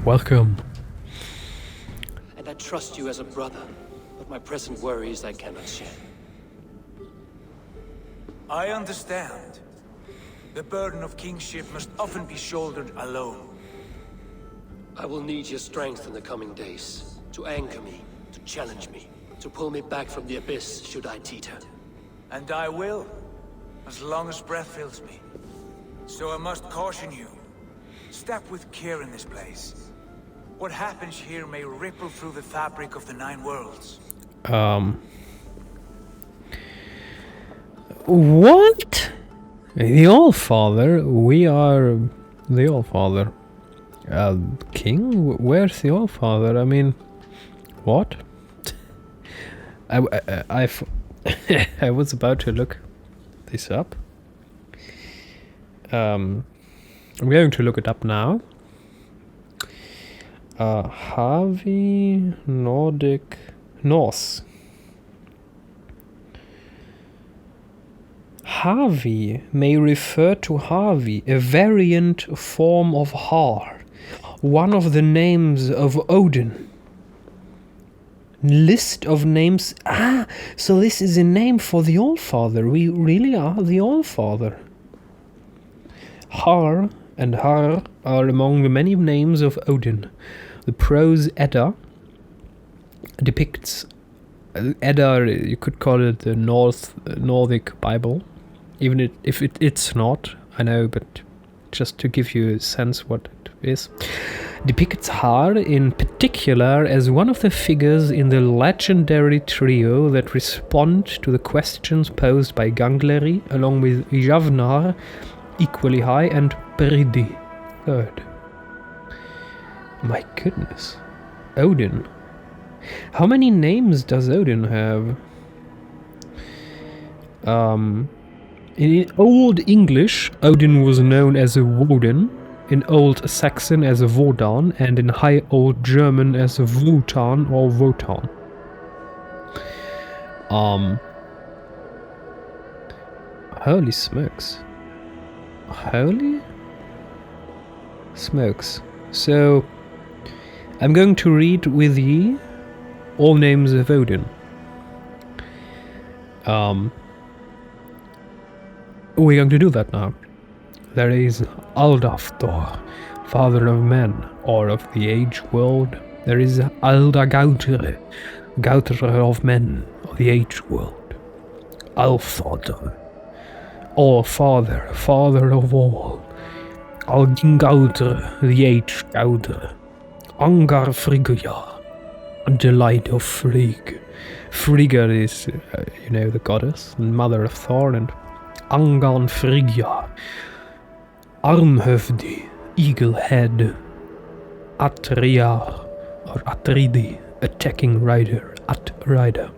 Welcome. And I trust you as a brother, but my present worries I cannot share. I understand. The burden of kingship must often be shouldered alone. I will need your strength in the coming days, to anchor me, to challenge me, to pull me back from the abyss should I teeter. And I will, as long as breath fills me. So I must caution you. Step with care in this place. What happens here may ripple through the fabric of the 9 worlds. What? The Allfather? We are the Allfather. King? Where's the Allfather? I mean, what? I was about to look this up. I'm going to look it up now. Harvey Nordic Norse. Harvey may refer to Harvey, a variant form of Har, one of the names of Odin. List of names. So this is a name for the Allfather. We really are the Allfather. Har and Har are among the many names of Odin. The prose Edda depicts Edda. You could call it the Nordic Bible, even if it's not. I know, but just to give you a sense what it is. Depicts Har in particular as one of the figures in the legendary trio that respond to the questions posed by Gangleri, along with Javnar, equally high, and Bridi, third. My goodness. Odin. How many names does Odin have? In Old English, Odin was known as a Woden, in Old Saxon as a Wodan, and in High Old German as a Wotan or Wotan. Holy smokes. Holy smokes. So, I'm going to read with ye all names of Odin. We're going to do that now. There is Aldafthor, father of men, or of the age world. There is Aldagautre, Gautre of men, of the age world. Alfodr, all father, father of all. Algingautre, the age Gautre. Angar Frigya, delight of Frigg. Frigga is, the goddess, mother of Thor, and Angan Frigya. Armhövdi, eagle head. Atriar, or Atridi, attacking rider, At-rider.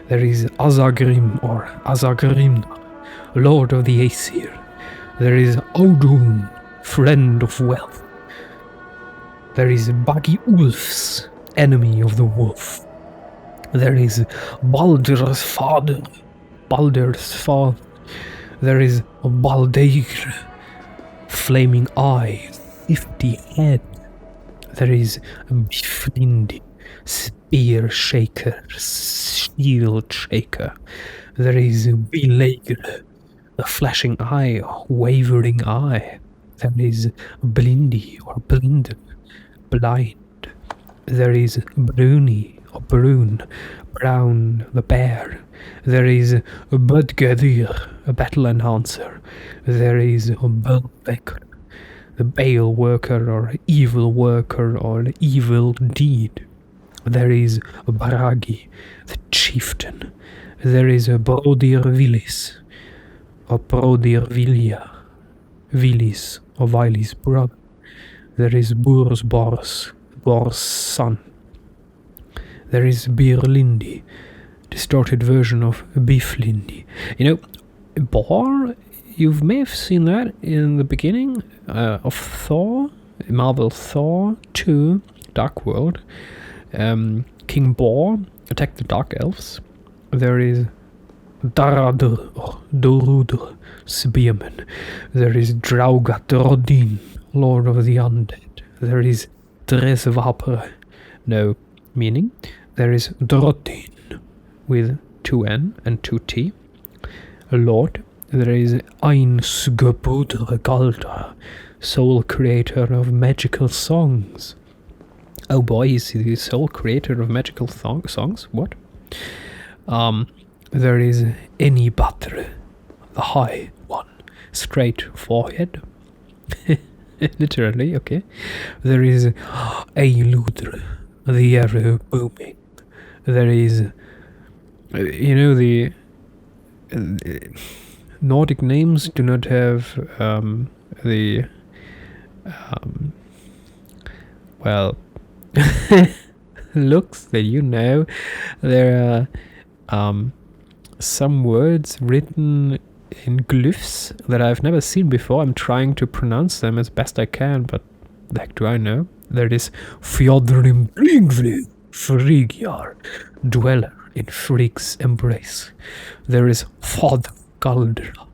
There is Azagrim, or Azagrim, lord of the Aesir. There is Odun, friend of wealth. There is Buggy Ulfs, enemy of the wolf. There is Baldur's father. There is Baldeir, flaming eye, 50 head. There is Biflindi, spear shaker, shield shaker. There is Bilager, a flashing eye, wavering eye. There is Blindy or Blind, blind. There is Bruni or Brune, brown, the bear. There is Budgadir, a battle enhancer. There is Belbecker, the bale worker or evil deed. There is Baragi, the chieftain. There is Brodir Vilis, or Brodir Vilia, Vilis, or Vili's brother. There is Bors's son. There is Birlindi, distorted version of Biflindi. Bor, you may have seen that in the beginning of Thor, Marvel Thor 2, Dark World. King Bor attacked the Dark Elves. There is Daradr, or Dorudr, Spearman. There is Draugat Rodin, Lord of the Undead. There is Dresvaper, no meaning. There is Drotin with 2N and 2T. Lord. There is Einsgebudre Galder, sole creator of magical songs. Oh boy, he's the sole creator of magical songs? What? There is Enibatre, the high one, straight forehead. Literally, okay. There is Eiludre, the arrow booming. There is, the Nordic names do not have the looks that there are some words written in glyphs that I've never seen before. I'm trying to pronounce them as best I can, but the heck do I know? There is Fjodrim Blingvli, Frigjar, dweller in Frig's embrace. There is Father Galdra,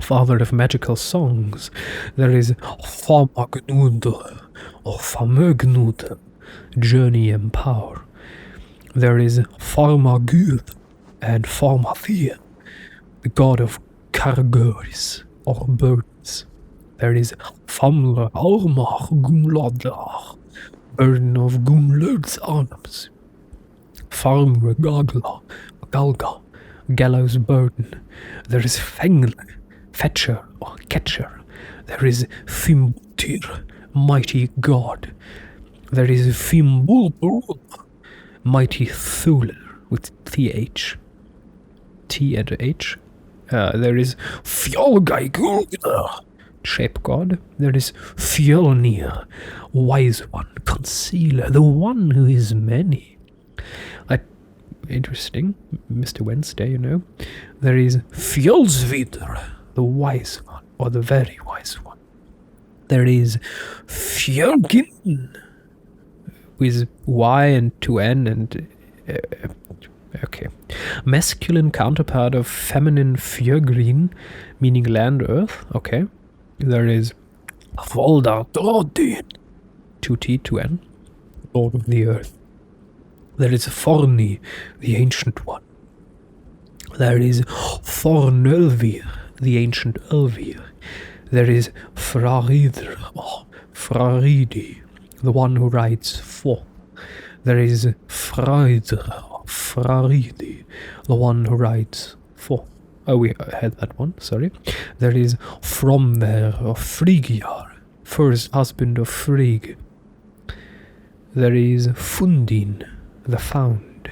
father of magical songs. There is Famagnude, or Famögnude, journey and power. There is Farmagud and Farmathia, the god of cargoes, or birds. There is Famler Almar Gunlodar, burden of Gunlod's arms. Farmer Galga, gallows burden. There is Fengler, fetcher or catcher. There is Fimbultir, mighty god. There is Fimbulbul, mighty Thuler with TH. T and H. There is Fjolgaigulgr, shape god. There is Fjolnir, wise one, concealer, the one who is many. Interesting, Mr. Wednesday, There is Fjolsvidr, the wise one, or the very wise one. There is Fjörgin, with Y and 2N and... okay. Masculine counterpart of feminine Fjörgrin, meaning land earth, okay. There is Voldar Drodin, 2T, 2N, Lord of the earth. There is Forni, the ancient one. There is Fornölvir, the ancient Elvir. There is Fraridr, or Fraridi, the one who rides 4. There is Fraidr, or Fraridi, the one who rides 4. Oh, we had that one, sorry. There is Fromver, or Frigjar, first husband of Frigg. There is Fundin, the found.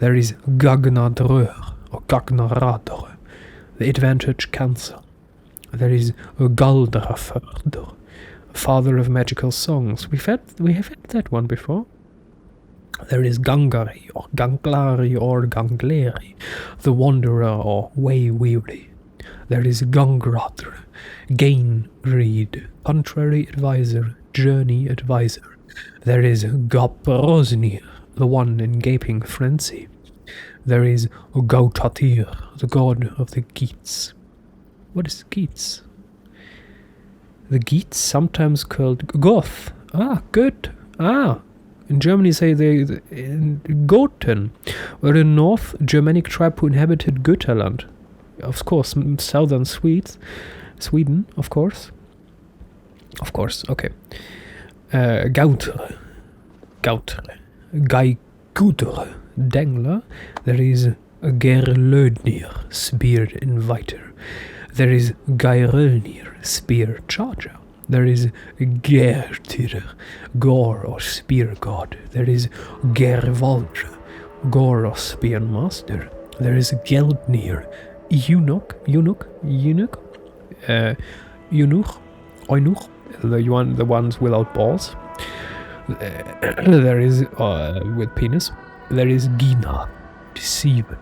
There is Gagnadrör, or Gagnaradr, the advantage cancer. There is Galdraförder, father of magical songs. We have had that one before. There is Gangari, or Ganglari, or Gangleri, the wanderer, or way-weary. There is Gangradr, gain-greed, contrary advisor, journey advisor. There is Gaprosnir, the one in gaping frenzy. There is Gautatir, the god of the Geats. What is Geats? The Geats, sometimes called Goth. Ah, good. Ah, in Germany say they Goten, were a North Germanic tribe who inhabited Götaland. Of course, southern Sweden, of course. Of course, okay. Gautre, Gaigudre, Dengler. There is Gerlödnir, spear inviter. There is Geirölnir, spear charger. There is Gertir, gore or spear god. There is Gervaldr, gore or spear master. There is Geldnir, eunuch, the ones without balls. There is with penis. There is Gina, deceiver.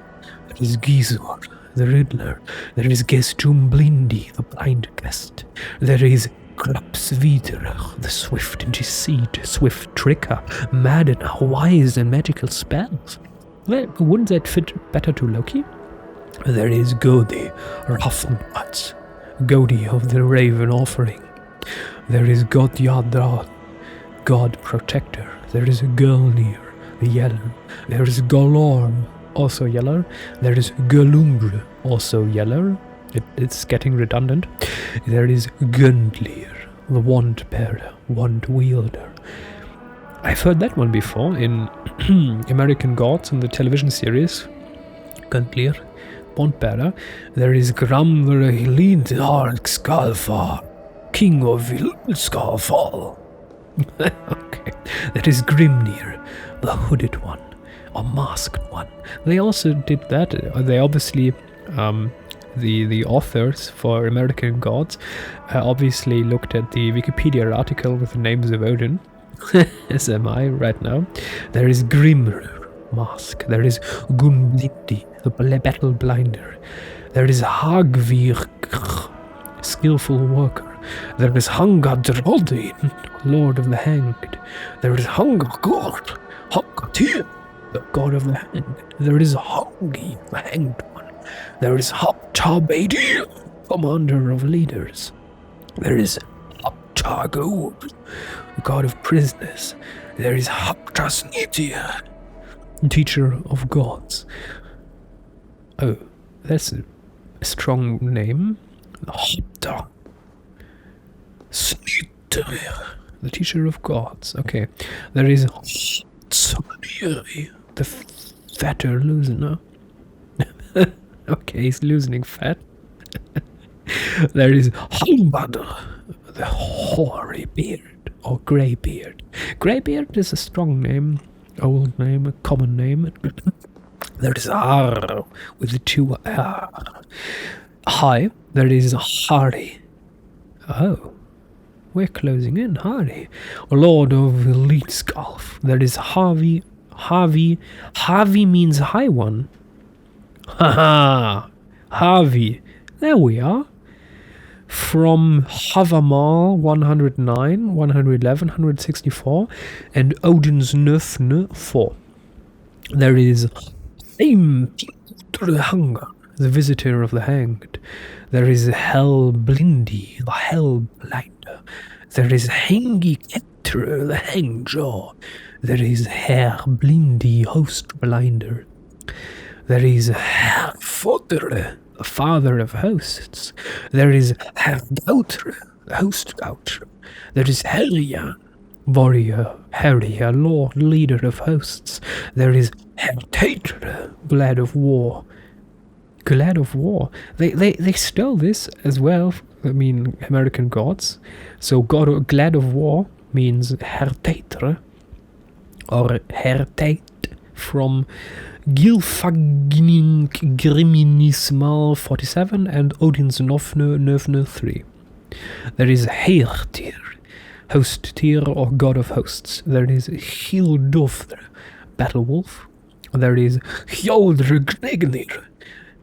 There is Gizor, the riddler. There is Gestum Blindi, the blind guest. There is Grapsvidr, the swift deceit, swift tricker, maddener, wise in magical spells. Well, wouldn't that fit better to Loki? There is Godi, Rafnbats, Godi of the Raven Offering. There is Godjadran, God Protector. There is Gulnir, the yellow. There is Golorm, also yellow. There is Galumbre, also yellow. It's getting redundant. There is Gundlir, the wand bearer, wand wielder. I've heard that one before in American Gods in the television series. Gundlir, wand bearer. There is Gramver Hilid Skalfar, King of Skalfar. Okay. That is Grimnir, the hooded one, or masked one. They also did that. They obviously, the authors for American Gods obviously looked at the Wikipedia article with the names of Odin, as am I right now. There is Grimr, mask. There is Gunblindi, the battle blinder. There is Hagvir, skillful worker. There is Hangadrodin, Lord of the Hanged. There is Hangagord, Hangatir, the God of the Hanged. There is Hangi, the Hanged One. There is Haptabadi, Commander of Leaders. There is Haptagod, the God of Prisoners. There is Haptasnitia, Teacher of Gods. Oh, that's a strong name. Hapta. Snitterir, the Teacher of Gods. Okay. There is Tsoniri, the fatter losener. Okay, he's loosening fat. There is Halbadr, the hoary beard, or greybeard. Greybeard is a strong name, old name, a common name. There is Ar, with the two R. High, there is Hari. Oh. We're closing in, Hardy. Lord of Elite Skalf. There is Harvey. Harvey means high one. Haha. Harvey. There we are. From Havamal 109, 111, 164, and Odin's Nöfne 4. There is Hunger, the Visitor of the Hanged. There is Hellblindi, the Hellblinder. There is Hengi Ketter, the Hangjaw. There is Herr Blindi, Host Blinder. There is Herr Fodder, the Father of Hosts. There is Herr Gautre, the Host Gautre. There is Herian, Warrior, Harrier, Lord, Leader of Hosts. There is Herr Tater, Glad of War. Glad of War. They stole this as well. I mean, American Gods. So Glad of War means Herr Tater, or Herr Tate, from Gylfagning Griminismal 47 and Odin's Nöfne 3. There is Heirtir, Host Tyr, or God of Hosts. There is Hildofr, Battle Wolf. There is Hjoldr Gnegnir,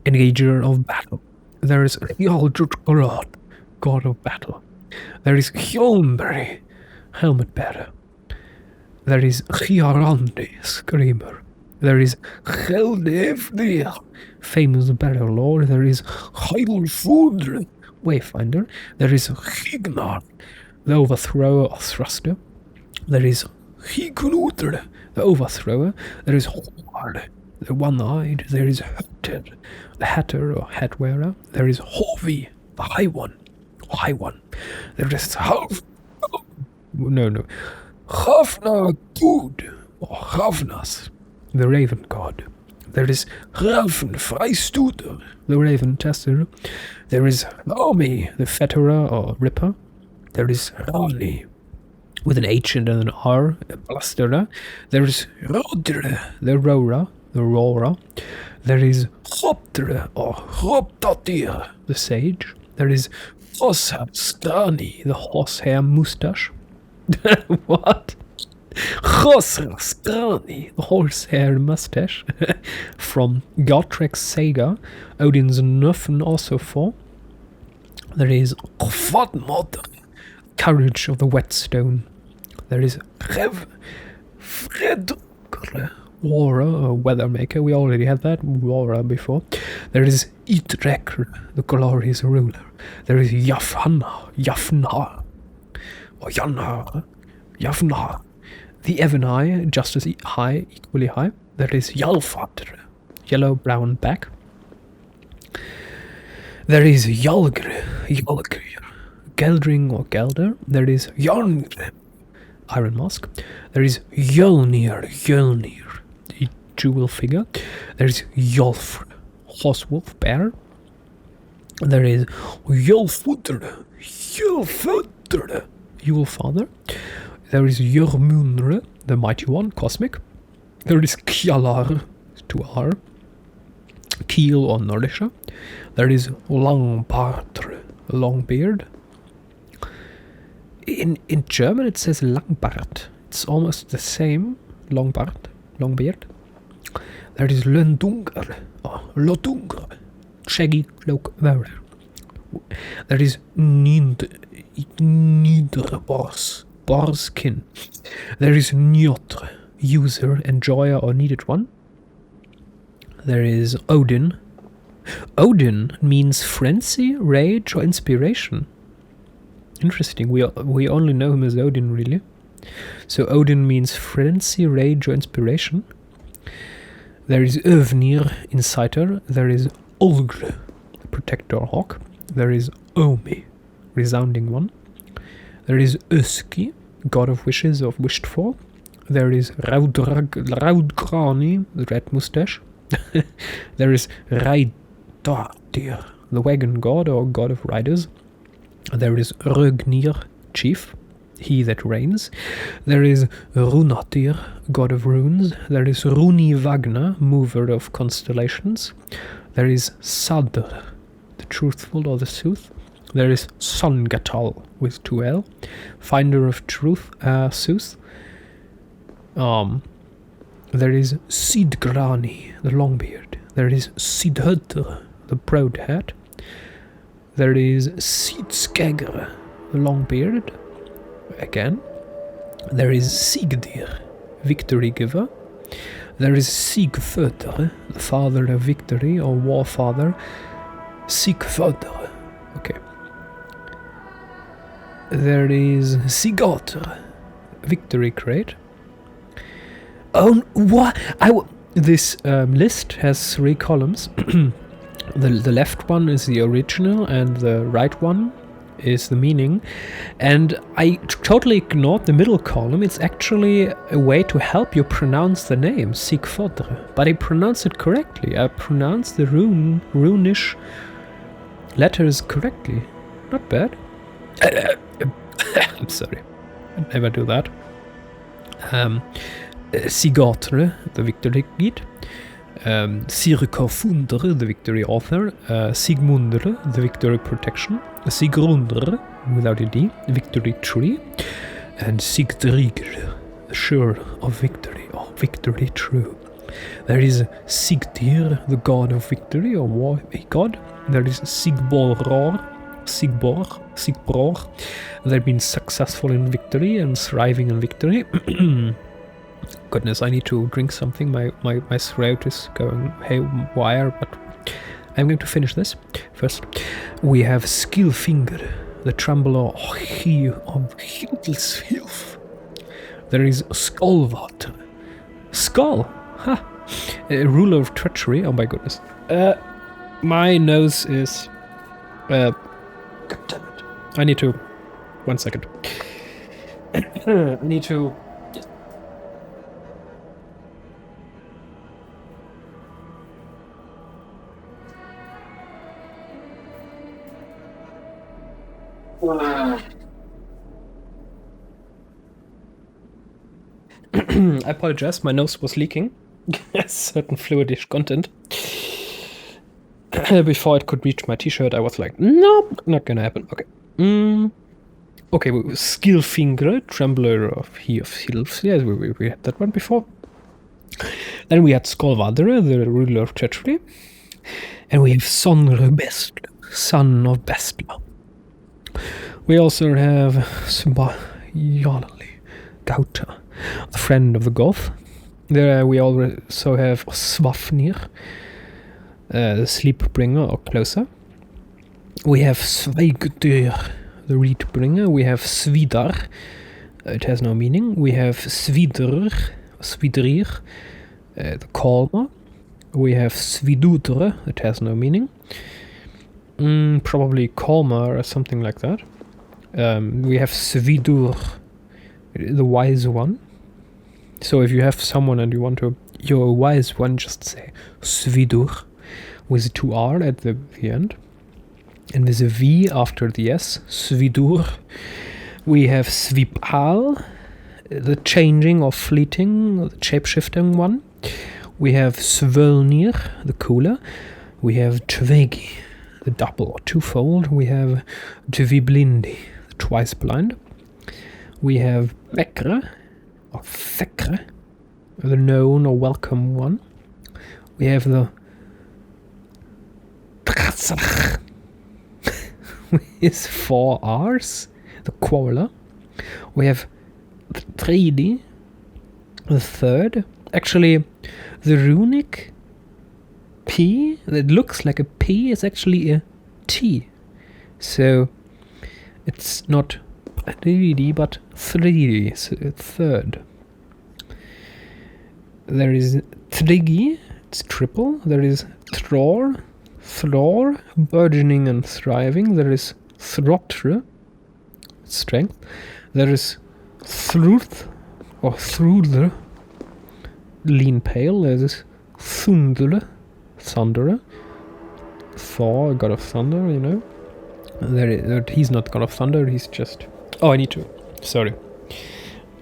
Engager of Battle. There is Hjoldr God of Battle. There is Hjolmberry, Helmet Bearer. There is Hjarandi, Screamer. There is Heldefnir, Famous Battle Lord. There is Heilfudr, Wayfinder. There is Hignar, the Overthrower or Thruster. There is Hignutr, the Overthrower. There is Hord, the One-Eyed. There is Hötter, the Hatter or Hat Wearer. There is Hovi, the High One. There is Hafnar Good, or Ravnas, the Raven God. There is Raven Freistuder, the Raven Tester. There is Rami, the Fetterer or Ripper. There is Rani, with an H and an R, a Blusterer. There is Rodre, the Roarer. There is Hoptere, or Hoptatir, the Sage. There is Hosstrani, the horsehair moustache. What? Hosstrani, the horsehair mustache. From Gotrek's Saga, Odin's Nöfn also 4. There is Kvodmod, Courage of the Whetstone. There is Fredr, Warer, or Weathermaker. We already had that Warer before. There is Itrekr, the Glorious Ruler. There is Jafnar, or Jannar, Javnar. The Evenai, just as high, equally high. There is Jalfadr, yellow-brown back. There is Jalgr, Geldring or Gelder. There is Jarngr, Iron Mask. There is Jolnir, the jewel figure. There is Jolfr, horse wolf bear. There is Jolfudr, Yule Father. There is Jormunre, the mighty one, cosmic. There is Kjalar, 2R, Keel or nourisher. There is Langbardr, long beard. In German it says Langbart. It's almost the same. Longbart, long beard. There is Lundungr, or Lodungr, shaggy cloak wearer. There is Niederbors, Borskin. There is Njotr, user, enjoyer, or needed one. There is Odin. Odin means frenzy, rage, or inspiration. Interesting. We only know him as Odin, really. So Odin means frenzy, rage, or inspiration. There is Övnir, inciter. There is Olgr, protector hawk. There is Omi, resounding one. There is Öski, god of wishes, of wished for. There is Raudgrani, the red mustache. There is Raidardir, the wagon god or god of riders. There is Rögnir, chief, he that reigns. There is Runatir, god of runes. There is Runi Vagna, mover of constellations. There is Sadr, the truthful or the sooth. There is Songatal with 2L, finder of truth, sooth. There is Sidgrani, the longbeard. There is Sidhutr, the broad hat. There is Sidskegr, the longbeard. Again. There is Sigdir, victory giver. There is Sigfödr, the father of victory or war father. Sigfödr. Okay. There is Sigotr, victory crate. Oh, what? This list has 3 columns. The left one is the original, and the right one is the meaning. And I totally ignored the middle column. It's actually a way to help you pronounce the name, Sigfödr. But I pronounce it correctly. I pronounce the runish letters correctly. Not bad. I'm sorry. I never do that. Sigotr, the victory guide. Sirkofundr, the victory author. Sigmundr, the victory protection. Sigrundr, without a D, victory tree. And Sigdrigr, sure of victory, or victory true. There is Sigdir, the god of victory, or war god. There is Sigboror, that means successful in victory and thriving in victory. Goodness, I need to drink something. My throat is going haywire, but I'm going to finish this first. We have Skillfinger, the trembler of Hildshilf. There is Skolvat, skull, ha, a ruler of treachery. Oh my goodness. My nose is. God damn it. I need to. 1 second. I need to. I apologize, my nose was leaking certain fluidish content. Before it could reach my t-shirt, I was like, nope, not gonna happen. Okay. Okay, Skillfinger, Trembler of Hills. Yes, we had that one before. Then we had Skolvadr, the ruler of treachery. And we have Sonr Bestla, son of Bestla. We also have Sbayali Gauta, the friend of the Goth. There we also have Svafnir, the sleep bringer or closer. We have Sveigdyr, the reed bringer. We have Svidar, it has no meaning. We have Svidr, the calmer. We have Svidudr, it has no meaning. Probably calmer or something like that. We have Svidur, the wise one. So if you have someone and you want to, you're a wise one, just say Svidur with 2 R at the end. And with a V after the S, Svidur. We have Svipal, the changing or fleeting, the shape-shifting one. We have Svölnir, the cooler. We have Tvegi, the double or twofold. We have Tviblindi, the twice blind. We have Vekre, or Thekre, the known or welcome one. We have the with 4 R's, the quarreler. We have the 3D, the third. Actually, the runic P that looks like a P is actually a T. So it's not 3D but 3D, so third. There is Trigi, it's triple. There is Thror, burgeoning and thriving. There is Throtre, strength. There is Thruth, or Thrudr, lean pale. There is Thunderer, thunderer. Thor, god of thunder, you know. He's not god of thunder, he's just... Oh, I need to. Sorry.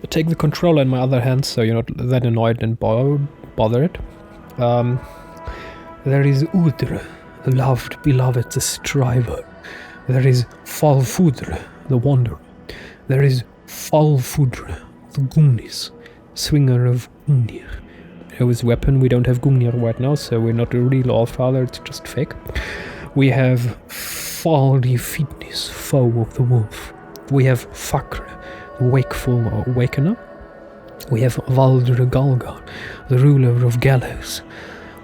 Take the controller in my other hand so you're not that annoyed and bothered. There is Udr, the loved, beloved, the striver. There is Falfudr, the wanderer. There is Falfudr, the Gungnis, swinger of Gungnir. His weapon, we don't have Gungnir right now, so we're not a real Allfather, it's just fake. We have Faldi Fitness, foe of the wolf. We have Fakr, wakeful or awakener. We have Valdre Galgar, the ruler of gallows.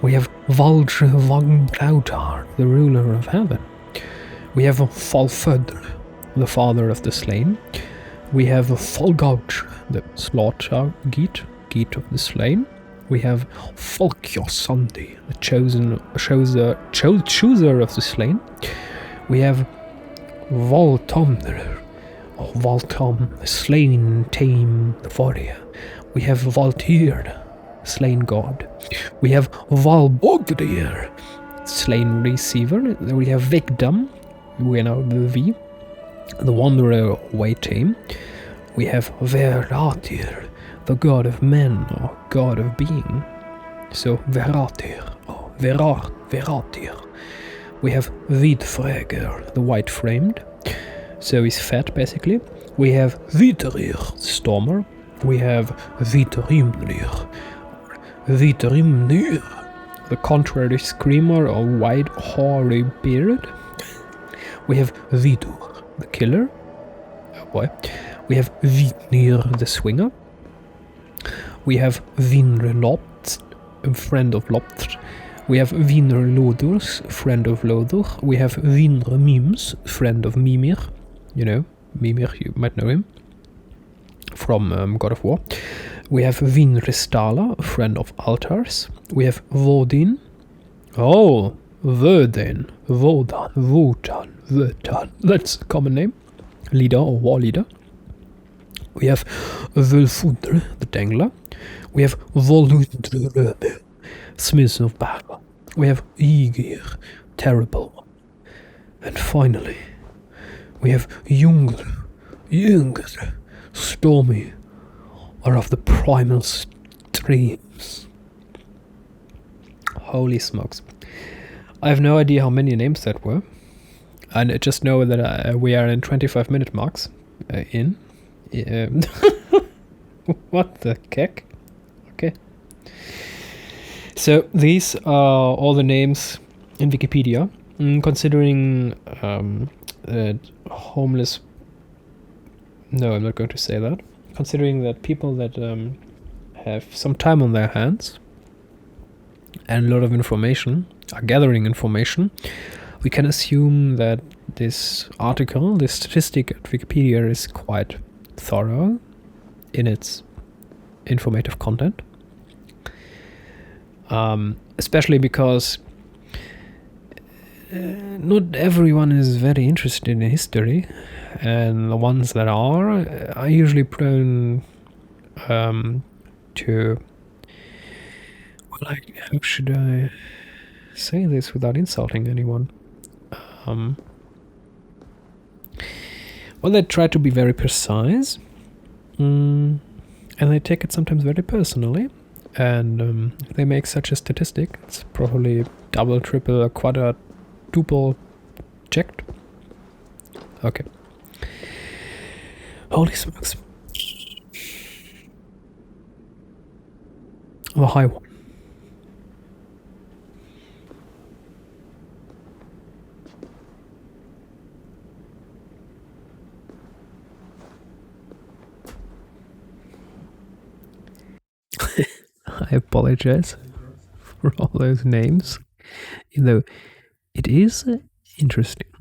We have Valdre Vagbrautar, the ruler of heaven. We have Falfödr, the father of the slain. We have Falgautr, the slaughter Geet of the slain. We have Folkjosandi, the chooser of the slain. We have Voltomner, or Voltom, the slain tame, the warrior. We have Valtyr, slain god. We have Valbogdir, slain receiver. We have Vigdam, we are now the V, the wanderer way tame. We have Veratir, the god of men or god of being. So Veratir or Veratir. We have Vidfreger, the white framed. So he's fat basically. We have Vitrir, Stormer. We have Vitrimnir, the contrary screamer or white hoary beard. We have Vidur, the killer. Oh boy. We have Vitnir, the swinger. We have Vinre Lopt, a friend of Lopt. We have Vinre Lodurs, friend of Lodur. We have Vinre Mims, friend of Mimir. You know, Mimir, you might know him from God of War. We have Vinristala, friend of altars. We have Vodin. Oh, Vodin, Wotan. That's a common name. Leader or war leader. We have Völfudr, the dangler. We have Voludr, smith of battle. We have Ygir, terrible. And finally, we have Jungr, stormy, or of the primal streams. Holy smokes. I have no idea how many names that were. And I just know that we are in 25-minute marks what the heck? Okay. So these are all the names in Wikipedia. Considering homeless... No, I'm not going to say that. Considering that people that have some time on their hands and a lot of information, are gathering information, we can assume that this article, this statistic at Wikipedia is quite thorough in its informative content. Especially because not everyone is very interested in history, and the ones that are usually prone to, well, like, how should I say this without insulting anyone? Well, they try to be very precise, and they take it sometimes very personally, and they make such a statistic. It's probably double, triple, quadruple checked. Okay. Holy smokes. The high one. I apologize for all those names, though it is interesting.